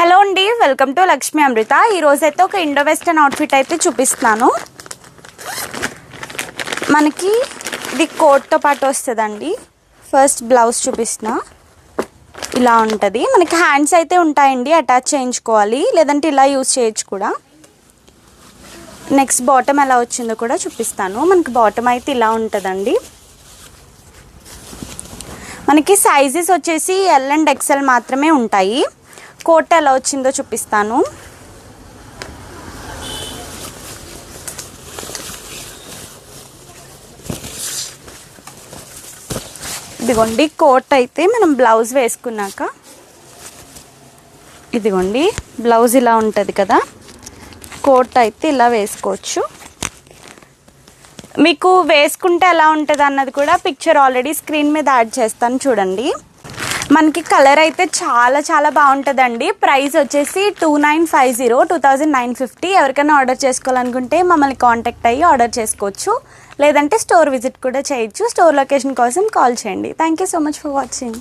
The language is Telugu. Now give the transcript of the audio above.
హలో అండి, వెల్కమ్ టు లక్ష్మీ అమృత. ఈరోజైతే ఒక ఇండో వెస్టర్న్ అవుట్ఫిట్ అయితే చూపిస్తున్నాను. మనకి ఇది కోట్తో పాటు వస్తుందండి. ఫస్ట్ బ్లౌజ్ చూపిస్తున్నా. ఇలా ఉంటుంది. మనకి హ్యాండ్స్ అయితే ఉంటాయండి, అటాచ్ చేయించుకోవాలి, లేదంటే ఇలా యూజ్ చేయొచ్చు కూడా. నెక్స్ట్ బాటమ్ ఎలా వచ్చిందో కూడా చూపిస్తాను. మనకి బాటమ్ అయితే ఇలా ఉంటుందండి. మనకి సైజెస్ వచ్చేసి ఎల్ అండ్ ఎక్సెల్ మాత్రమే ఉంటాయి. కోట్ ఎలా వచ్చిందో చూపిస్తాను. ఇదిగోండి కోట్ అయితే మనం బ్లౌజ్ వేసుకున్నాక ఇదిగోండి బ్లౌజ్ ఇలా ఉంటుంది కదా. కోట్ అయితే ఇలా వేసుకోవచ్చు. మీకు వేసుకుంటే ఎలా ఉంటుంది అన్నది కూడా పిక్చర్ ఆల్రెడీ స్క్రీన్ మీద యాడ్ చేస్తాను చూడండి. మనకి కలర్ అయితే చాలా బాగుంటుందండి. ప్రైస్ వచ్చేసి 2950 ఎవరికైనా ఆర్డర్ చేసుకోవాలనుకుంటే మమ్మల్ని కాంటాక్ట్ అయ్యి ఆర్డర్ చేసుకోవచ్చు, లేదంటే స్టోర్ విజిట్ కూడా చేయొచ్చు. స్టోర్ లొకేషన్ కోసం కాల్ చేయండి. Thank you so much for watching.